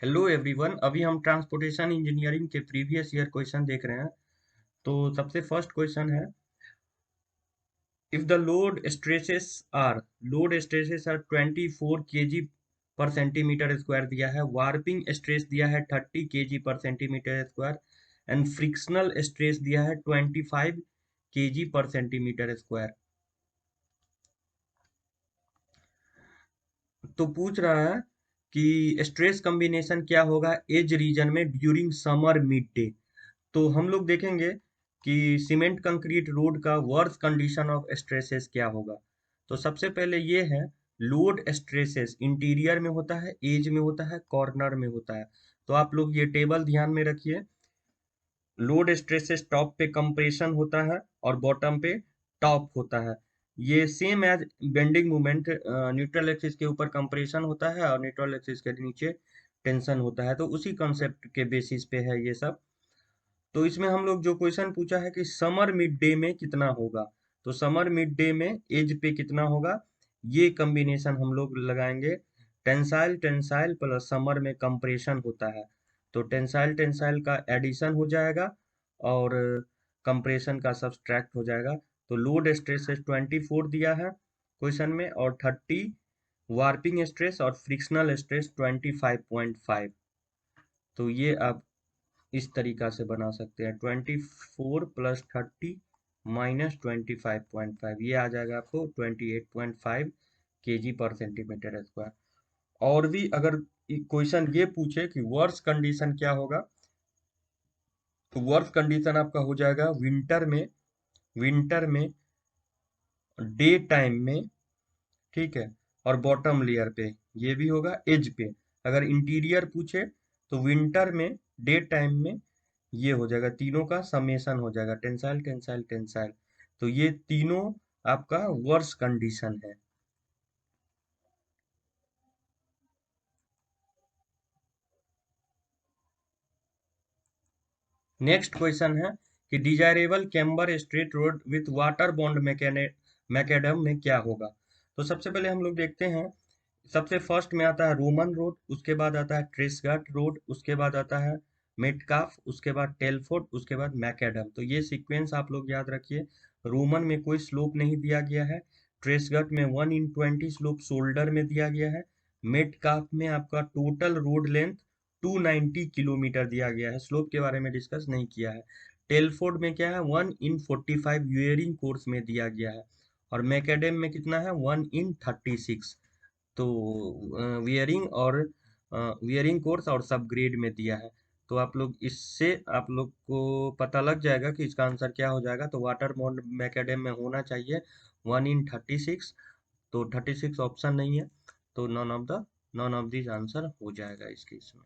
Hello everyone. अभी हम transportation engineering के प्रीवियस ईयर क्वेश्चन देख रहे हैं। तो सबसे फर्स्ट क्वेश्चन है, if the load stresses are 24 KG per centimetre square दिया है, वार्पिंग स्ट्रेस दिया है 30 KG per centimetre square and frictional stress दिया है 25 केजी पर सेंटीमीटर स्क्वायर। तो पूछ रहा है कि स्ट्रेस कॉम्बिनेशन क्या होगा एज रीजन में ड्यूरिंग समर मिड डे। तो हम लोग देखेंगे कि सीमेंट कंक्रीट रोड का वर्स्ट कंडीशन ऑफ स्ट्रेसेस क्या होगा। तो सबसे पहले ये है, लोड स्ट्रेसेस इंटीरियर में होता है, एज में होता है, कॉर्नर में होता है। तो आप लोग ये टेबल ध्यान में रखिए। लोड स्ट्रेसेस टॉप पे कंप्रेशन होता है और बॉटम पे टॉप होता है। ये same as bending moment, neutral axis के ऊपर कंप्रेशन होता है और न्यूट्रल एक्सिस के नीचे टेंशन होता है। तो उसी कॉन्सेप्ट के बेसिस पे है ये सब। तो इसमें हम लोग जो क्वेश्चन पूछा है कि समर मिड डे में कितना होगा, तो समर मिड डे में एज पे कितना होगा, ये कॉम्बिनेशन हम लोग लगाएंगे। टेंसाइल टेंसाइल प्लस समर में कंप्रेशन होता है, तो टेंसाइल टेंसाइल का एडिशन हो जाएगा और कंप्रेशन का सब्सट्रैक्ट हो जाएगा। तो लोड स्ट्रेस 24 दिया है क्वेश्चन में और 30 वार्पिंग स्ट्रेस और फ्रिक्शनल स्ट्रेस 25.5। तो ये आप इस तरीका से बना सकते हैं, 24 प्लस 30 माइनस 25.5, ये आ जाएगा आपको 28.5 केजी पर सेंटीमीटर स्क्वायर। और भी अगर क्वेश्चन ये पूछे कि वर्स्ट कंडीशन क्या होगा, तो वर्स्ट कंडीशन आपका हो जाएगा विंटर में डे टाइम में, ठीक है, और बॉटम लेयर पे ये भी होगा, एज पे। अगर इंटीरियर पूछे तो विंटर में डे टाइम में ये हो जाएगा, तीनों का समेशन हो जाएगा, टेंसाइल टेंसाइल टेंसाइल। तो ये तीनों आपका वर्स कंडीशन है। नेक्स्ट क्वेश्चन है कि desirable camber straight road with water bond macadam में क्या होगा। तो सबसे पहले हम लोग देखते हैं, सबसे फर्स्ट में आता है रोमन रोड, उसके बाद आता है ट्रेसगाट रोड, उसके बाद आता है मेटकाफ, उसके बाद टेलफोर्ड, उसके बाद मैकेडम। तो ये सीक्वेंस आप लोग याद रखिए। रोमन में कोई स्लोप नहीं दिया गया है, ट्रेसगाट में 1/20 स्लोप शोल्डर में दिया गया है, मेटकाफ में आपका टोटल रोड लेंथ 290 किलोमीटर दिया गया है, स्लोप के बारे में डिस्कस नहीं किया है। टेलफोर्ड में क्या है, 1/45 यूएरिंग कोर्स में दिया गया है और मैकेडम में कितना है, 1/36। तो वियरिंग कोर्स और सब ग्रेड में दिया है। तो आप लोग इससे आप लोग को पता लग जाएगा कि इसका आंसर क्या हो जाएगा। तो वाटर बॉन्ड मैकेडम में होना चाहिए 1/36। तो 36 ऑप्शन नहीं है, तो नॉन ऑफ दीज आंसर हो जाएगा इस केस में।